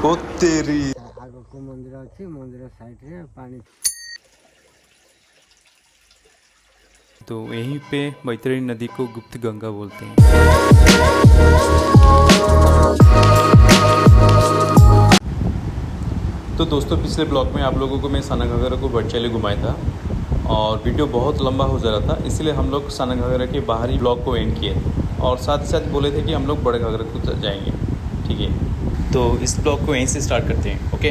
ओ तेरी। आग को मंदिर अच्छी मंदिर साइड रे पानी। तो यहीं पे बैतरणी नदी को गुप्त गंगा बोलते हैं। तो दोस्तों पिछले ब्लॉग में आप लोगों को मैं साना घाघरा को वर्चुअली घुमाया था और वीडियो बहुत लंबा हो जा रहा था, इसलिए हम लोग साना घाघरा के बाहरी ब्लॉग को एंड किए और साथ ही साथ बोले थे कि हम लोग बड़े घाघरा को जाएंगे। ठीक है, तो इस ब्लॉग को यहीं से स्टार्ट करते हैं। ओके,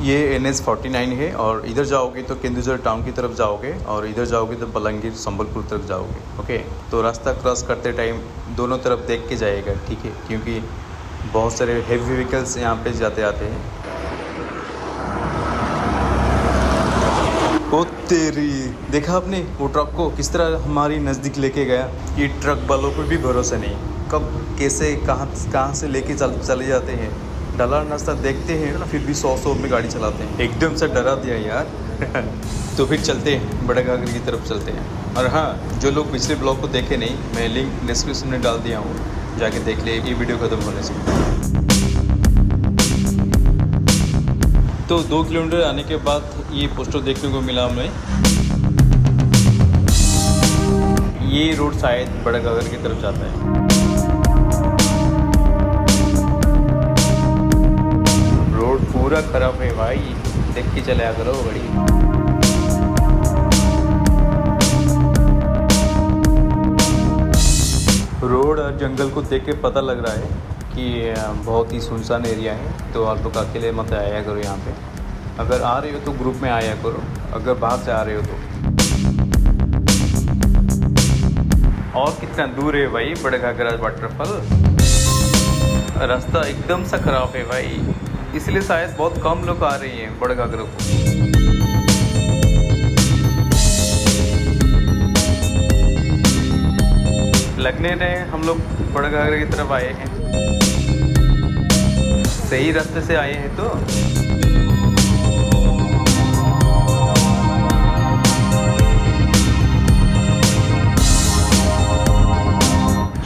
ये NH49 है और इधर जाओगे तो केंदुझर टाउन की तरफ जाओगे और इधर जाओगे तो बलंगीर संबलपुर तरफ जाओगे। ओके, तो रास्ता क्रॉस करते टाइम दोनों तरफ देख के जाइएगा, ठीक है, क्योंकि बहुत सारे हेवी व्हीकल्स यहाँ पे जाते आते हैं। ओ तेरी, देखा आपने वो ट्रक को किस तरह हमारी नज़दीक लेके गया। ये ट्रक वालों पर भी भरोसा नहीं, कब कैसे कहाँ से लेके चले जाते हैं। डला रास्ता देखते हैं ना, फिर भी 100 में गाड़ी चलाते हैं। एकदम से डरा दिया यार। तो फिर चलते हैं बड़े घाघरे की तरफ चलते हैं। और हाँ, जो लोग पिछले ब्लॉग को देखे नहीं, मैं लिंक डिस्क्रिप्शन में डाल दिया हूँ, जाके देख ले ये वीडियो खत्म होने से। तो 2 किलोमीटर आने के बाद ये पोस्टर देखने को मिला हमें। ये रोड शायद बड़े घाघरे की तरफ जाता है। रोड पूरा खराब है भाई, देख के चला करो बड़ी। रोड और जंगल को देख के पता लग रहा है कि बहुत ही सुनसान एरिया है, तो आप लोग अकेले मत आया करो यहाँ पे। अगर आ रहे हो तो ग्रुप में आया करो, अगर बाहर से आ रहे हो तो। और कितना दूर है भाई बड़े घाघरा वाटरफॉल। रास्ता एकदम सा खराब है भाई, इसलिए शायद बहुत कम लोग आ रहे हैं बड़े घाघरा को। लगने रहे हम लोग बड़े घाघरे की तरफ आए हैं, सही रास्ते से आए हैं। तो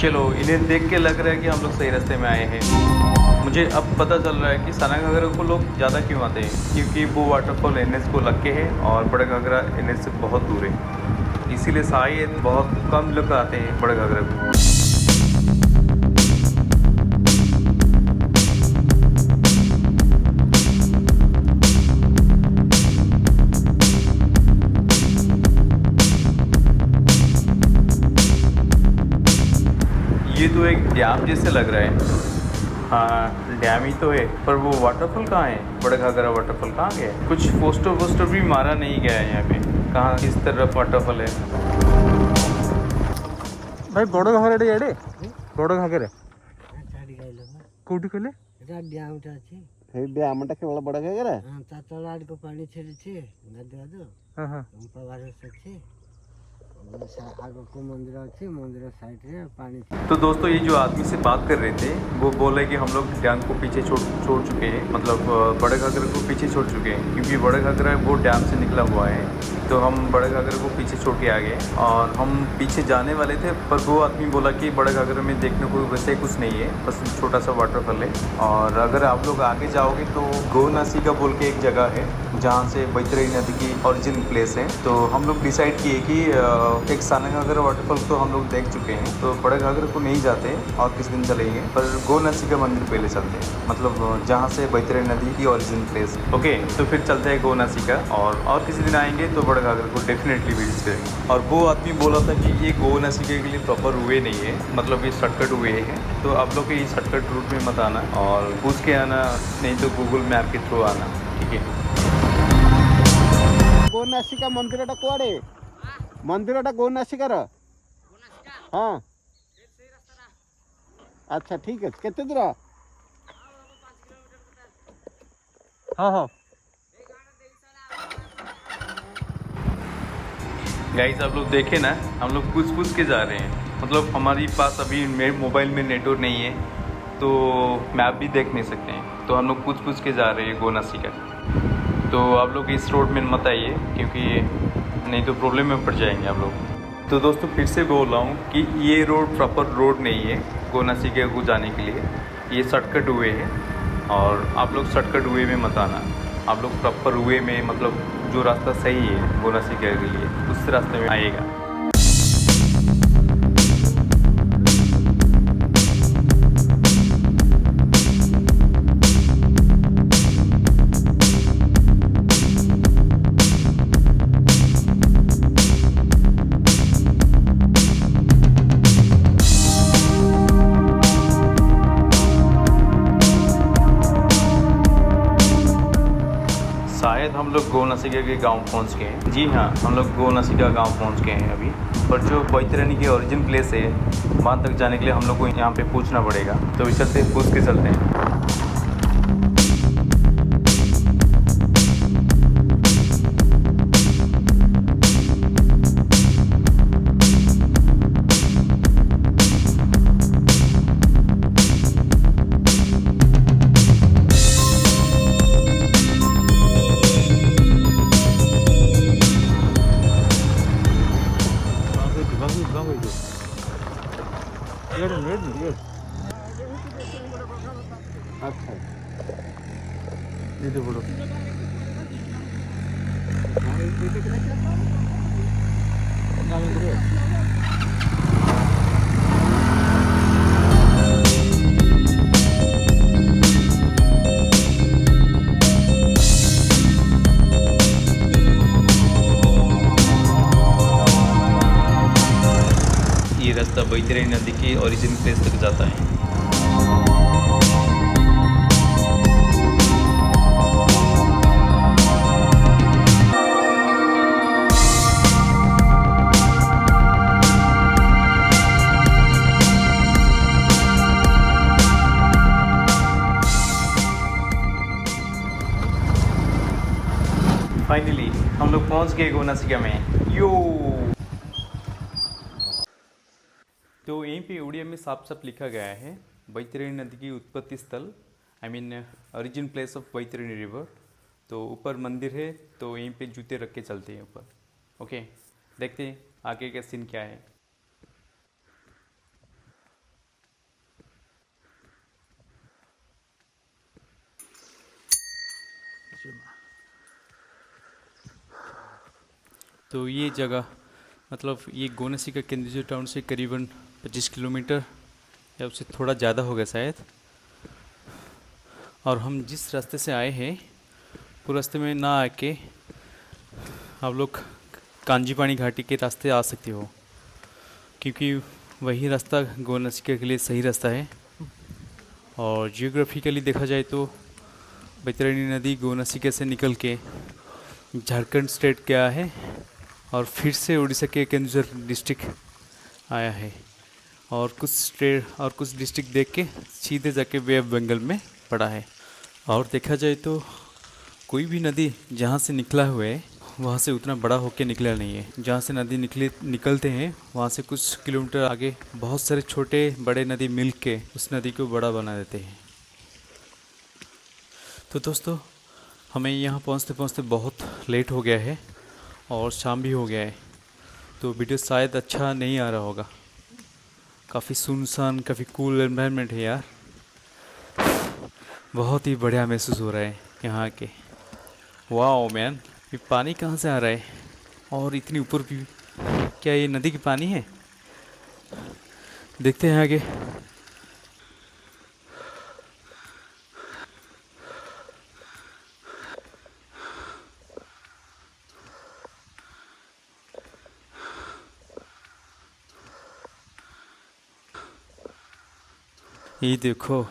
चलो, इन्हें देख के लग रहा है कि हम लोग सही रास्ते में आए हैं। मुझे अब पता चल रहा है कि साना घाघरा को लोग ज़्यादा क्यों आते हैं, क्योंकि वो वाटरफॉल NH को लग के है और बड़े घाघरा NH से बहुत दूर है, इसीलिए शायद बहुत कम लोग आते हैं बड़े घाघरा को। ये तो एक डैम जैसे लग रहा है। हाँ, डैम ही तो है, पर वो वाटरफॉल कहाँ है? बड़े घाघरा वाटरफॉल कहाँ गया है? कुछ पोस्टर भी मारा नहीं गया है यहाँ पे, कहाँ किस तरफ वाटरफॉल है। भाई बड़ घाघरा एडे बड़ घाघरा कोठी कहले ଡ୍ୟାମ୍ଟା ଅଛି। ସେଇ ଡ୍ୟାମଟା କେବଳ ବଡ଼ ଘାଗରା? ହଁ, ତା ତଳ ଆଡ଼କୁ ପାଣି ଛିଡ଼ିଛି ଗାଧୁଆଧୁ। ପାୱାର ଅଛି, आग को मंदिर अच्छी मंदिर साइड रे पानी। तो दोस्तों, ये जो आदमी से बात कर रहे थे वो बोले कि हम लोग डैम को पीछे छोड़ चुके हैं, मतलब बड़े घाघरा को पीछे छोड़ चुके हैं, क्योंकि बड़े घाघरा वो डैम से निकला हुआ है। तो हम बड़े घाघरा को पीछे छोड़ के आ गए और हम पीछे जाने वाले थे, पर वो आदमी बोला कि बड़े घाघरा में देखने को वैसे कुछ नहीं है, बस छोटा सा वाटरफॉल है। और अगर आप लोग आगे जाओगे तो गोनासिका बोल के एक जगह है जहाँ से बैतरणी नदी की ओरिजिन प्लेस है। तो हम लोग डिसाइड किए कि एक साना घाघरा वाटरफॉल तो हम लोग देख चुके हैं, तो बड़े घाघरा को नहीं जाते और किस दिन चलेंगे, पर गोनासिका मंदिर पहले चलते हैं, मतलब जहाँ से बैतरणी नदी की ओरिजिन प्लेस है। ओके, तो फिर चलते हैं गोनासिका और किसी दिन आएंगे तो बड़े घाघरा को डेफिनेटली विजिट करेंगे। और वो आदमी बोला था कि ये गोनासिका के लिए प्रॉपर वे नहीं है, मतलब ये शॉर्टकट वे है, तो आप लोग ये शॉर्टकट रूट में मत आना और पूछ के आना, नहीं तो गूगल मैप के थ्रू आना, ठीक है। गोनासिका मंदिरटा कुआड़े? मंदिरटा गोनासिकार? हाँ, अच्छा ठीक है। केते दूर? हाँ हाँ। गाइस, आप लोग देखे ना, हम लोग पूछ के जा रहे हैं, मतलब हमारी पास अभी मेरे मोबाइल में नेटवर्क नहीं है, तो मैप भी देख नहीं सकते हैं, तो हम लोग पूछ के जा रहे हैं गोनासिका। तो आप लोग इस रोड में मत आइए, क्योंकि नहीं तो प्रॉब्लम में पड़ जाएंगे आप लोग। तो दोस्तों, फिर से बोल रहा हूँ कि ये रोड प्रॉपर रोड नहीं है गोनासिका को जाने के लिए, ये शॉर्टकट वे है और आप लोग शॉर्टकट वे में मत आना। आप लोग प्रॉपर वे में मतलब जो रास्ता सही है गोनासिका के लिए उस रास्ते में आएगा। शायद हम लोग गोनासिका के गांव पहुंच गए हैं। जी हाँ, हम लोग गोनासिका गांव पहुंच गए हैं अभी। पर जो बैतरणी की ओरिजिन प्लेस है वहाँ तक जाने के लिए हम लोग को यहाँ पे पूछना पड़ेगा, तो इस से पूछ के चलते हैं। अच्छा दीदी बोलो। ये रास्ता बैतरणी नदी की ओरिजिन प्लेस तक जाता है। फाइनली हम लोग पहुंच गए गोनासिका में। यो तो यहीं पे उड़िया में साफ साफ लिखा गया है बैतरणी नदी की उत्पत्ति स्थल, I mean origin place of Baitarani river. तो ऊपर मंदिर है, तो यहीं पे जूते रख के चलते हैं ऊपर। ओके, देखते हैं आगे का सीन क्या है। तो ये जगह मतलब ये गोनासिका केंदुझर टाउन से करीबन 25 किलोमीटर या उससे थोड़ा ज़्यादा होगा शायद। और हम जिस रास्ते से आए हैं वो रास्ते में ना आके आप लोग कांजीपानी घाटी के रास्ते आ सकते हो, क्योंकि वही रास्ता गोनासिका के लिए सही रास्ता है। और जियोग्राफिकली देखा जाए तो बैतरणी नदी गोनासिका से निकल के झारखंड स्टेट गया है और फिर से उड़ीसा के केंदुझर डिस्ट्रिक्ट आया है, और कुछ स्टेट और कुछ डिस्ट्रिक्ट देख के सीधे जाके बे ऑफ बंगाल में पड़ा है। और देखा जाए तो कोई भी नदी जहाँ से निकला हुआ है वहाँ से उतना बड़ा होके निकला नहीं है। जहाँ से नदी निकलते हैं वहाँ से कुछ किलोमीटर आगे बहुत सारे छोटे बड़े नदी मिल के उस नदी को बड़ा बना देते हैं। तो दोस्तों, हमें यहाँ पहुँचते पहुँचते बहुत लेट हो गया है और शाम भी हो गया है, तो वीडियो शायद अच्छा नहीं आ रहा होगा। काफ़ी सुनसान, काफ़ी कूल एनवायरनमेंट है यार। बहुत ही बढ़िया महसूस हो रहा है यहाँ के। वाओ मैन, ये पानी कहाँ से आ रहा है और इतनी ऊपर भी? क्या ये नदी की पानी है? देखते हैं आगे। ये देखो,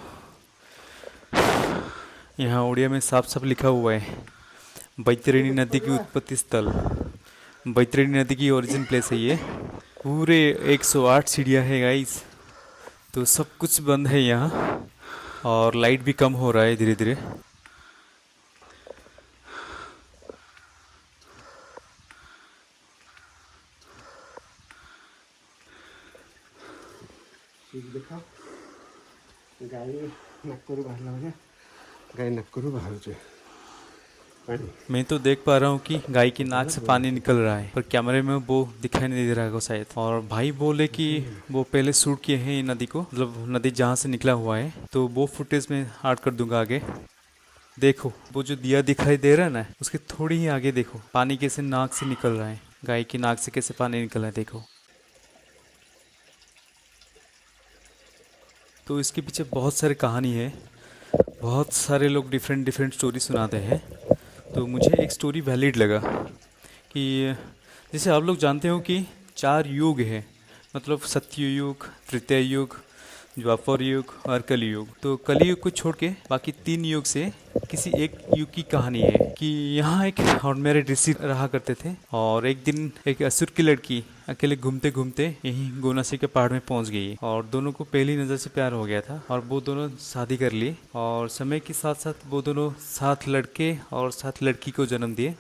यहाँ उड़िया में साफ साफ लिखा हुआ है बैतरणी नदी की उत्पत्ति स्थल, बैतरणी नदी की ओरिजिन प्लेस है ये। पूरे 108 सीढ़ियाँ है गाइस। तो सब कुछ बंद है यहाँ और लाइट भी कम हो रहा है धीरे धीरे। देखा गाई नाकरू बाहर गाई नाकरू बाहर। मैं तो देख पा रहा हूँ कि गाय की नाक से पानी निकल रहा है, पर कैमरे में वो दिखाई नहीं दे रहा है शायद। और भाई बोले कि वो पहले शूट किए हैं ये नदी को, मतलब नदी जहाँ से निकला हुआ है, तो वो फुटेज में ऐड कर दूंगा आगे। देखो वो जो दिया दिखाई दे रहा है ना, उसके थोड़ी ही आगे देखो पानी कैसे नाक से निकल रहा है, गाय की नाक से कैसे पानी निकल रहा है देखो। तो इसके पीछे बहुत सारी कहानी है, बहुत सारे लोग डिफरेंट डिफरेंट स्टोरी सुनाते हैं। तो मुझे एक स्टोरी वैलिड लगा कि जैसे आप लोग जानते हो कि 4 युग है, मतलब सत्य युग, त्रेता युग, द्वापर युग और कलयुग। तो कलयुग को छोड़ के बाकी 3 युग से किसी एक युग की कहानी है कि यहाँ एक मेरे ऋषि रहा करते थे, और एक दिन एक असुर की लड़की अकेले घूमते घूमते यहीं गोनासी के पहाड़ में पहुंच गई, और दोनों को पहली नज़र से प्यार हो गया था, और वो दोनों शादी कर ली, और समय के साथ साथ वो दोनों 7 लड़के और 7 लड़की को जन्म दिए।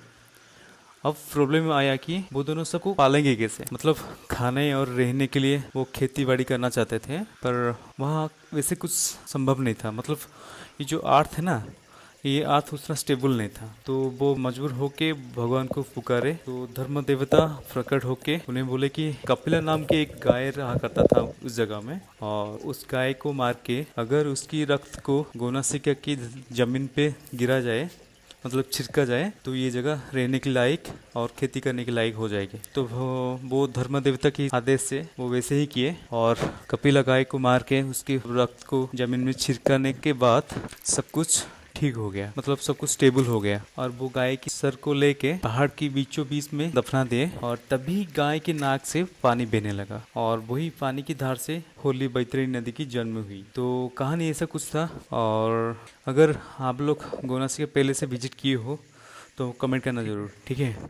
अब प्रॉब्लम आया कि वो दोनों सबको पालेंगे कैसे, मतलब खाने और रहने के लिए वो खेती बाड़ी करना चाहते थे, पर वहाँ वैसे कुछ संभव नहीं था। मतलब ये जो अर्थ है ना, ये अर्थ उतना स्टेबल नहीं था, तो वो मजबूर होके भगवान को पुकारे। तो धर्म देवता प्रकट होके उन्हें बोले कि कपिला नाम के एक गाय रहा करता था उस जगह में, और उस गाय को मार के अगर उसकी रक्त को गोनासिका की जमीन पे गिरा जाए, मतलब छिड़का जाए, तो ये जगह रहने के लायक और खेती करने के लायक हो जाएगी। तो वो धर्म देवता के आदेश से वो वैसे ही किए, और कपिला गाय को मार के उसके रक्त को जमीन में छिड़काने के बाद सब कुछ ठीक हो गया, मतलब सब कुछ स्टेबल हो गया। और वो गाय की सर को लेके पहाड़ के बीचों बीच में दफना दिए, और तभी गाय के नाक से पानी बहने लगा, और वही पानी की धार से होली बैतरणी नदी की जन्म हुई। तो कहानी ऐसा कुछ था। और अगर आप लोग गोनासी के पहले से विजिट किए हो तो कमेंट करना जरूर, ठीक है।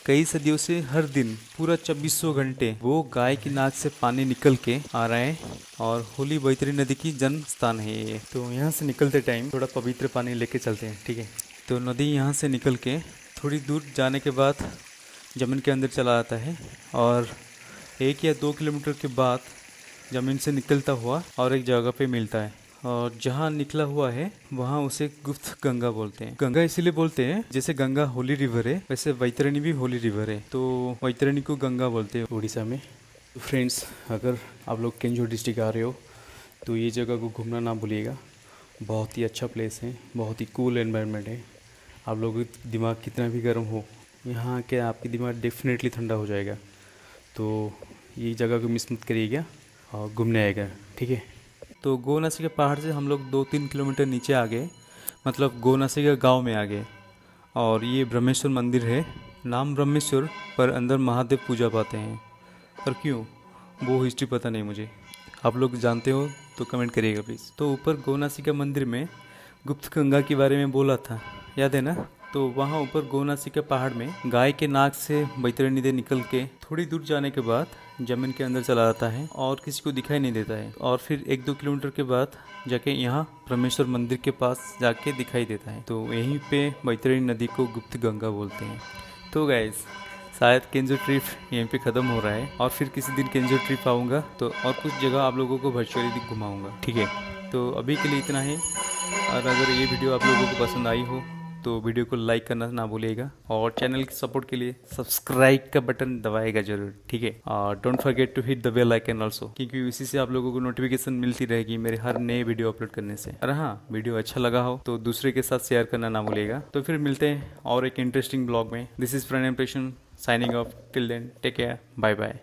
कई सदियों से हर दिन पूरा 2400 घंटे वो गाय की नाक से पानी निकल के आ रहा है, और होली बैतरणी नदी की जन्म स्थान है ये। तो यहाँ से निकलते टाइम थोड़ा पवित्र पानी लेके चलते हैं, ठीक है। तो नदी यहाँ से निकल के थोड़ी दूर जाने के बाद ज़मीन के अंदर चला आता है, और 1 या 2 किलोमीटर के बाद ज़मीन से निकलता हुआ और एक जगह पे मिलता है, और जहाँ निकला हुआ है वहाँ उसे गुप्त गंगा बोलते हैं। गंगा इसीलिए बोलते हैं, जैसे गंगा होली रिवर है वैसे बैतरणी भी होली रिवर है, तो बैतरणी को गंगा बोलते हैं उड़ीसा में। तो फ्रेंड्स, अगर आप लोग केंझोर डिस्ट्रिक्ट आ रहे हो तो ये जगह को घूमना ना भूलिएगा। बहुत ही अच्छा प्लेस है, बहुत ही कूल एनवायरनमेंट है। आप लोगों का दिमाग कितना भी गर्म हो, यहाँ के आपकी दिमाग डेफिनेटली ठंडा हो जाएगा। तो ये जगह को मिस मत करिएगा और घूमने आएगा, ठीक है। तो गोनासी के पहाड़ से हम लोग 2-3 किलोमीटर नीचे आ गए, मतलब गोनासी के गांव में आ गए, और ये ब्रह्मेश्वर मंदिर है। नाम ब्रह्मेश्वर, पर अंदर महादेव पूजा पाते हैं, पर क्यों वो हिस्ट्री पता नहीं मुझे। आप लोग जानते हो तो कमेंट करिएगा प्लीज़। तो ऊपर गोनासी के मंदिर में गुप्त गंगा के बारे में बोला था, याद है ना। तो वहाँ ऊपर गोनासी के पहाड़ में गाय के नाक से बैतरणी नदी निकल के थोड़ी दूर जाने के बाद जमीन के अंदर चला जाता है, और किसी को दिखाई नहीं देता है, और फिर 1-2 किलोमीटर के बाद जाके यहाँ ब्रह्मेश्वर मंदिर के पास जाके दिखाई देता है। तो यहीं पे बैतरणी नदी को गुप्त गंगा बोलते हैं। तो गाइस, शायद केंझोर ट्रिप यहीं पे ख़त्म हो रहा है, और फिर किसी दिन केंझोर ट्रिप आऊँगा तो और कुछ जगह आप लोगों को वर्चुअली घुमाऊँगा, ठीक है। तो अभी के लिए इतना ही, और अगर ये वीडियो आप लोगों को पसंद आई हो तो वीडियो को लाइक करना ना भूलिएगा, और चैनल के सपोर्ट के लिए सब्सक्राइब का बटन दबाएगा जरूर, ठीक है। और don't forget to hit the bell icon also, क्योंकि इसी से आप लोगों को नोटिफिकेशन मिलती रहेगी मेरे हर नए वीडियो अपलोड करने से। और हाँ, वीडियो अच्छा लगा हो तो दूसरे के साथ शेयर करना ना भूलिएगा। तो फिर मिलते हैं और एक इंटरेस्टिंग ब्लॉग में। दिस इज प्रणय पेशन signing off, till then take care, bye bye.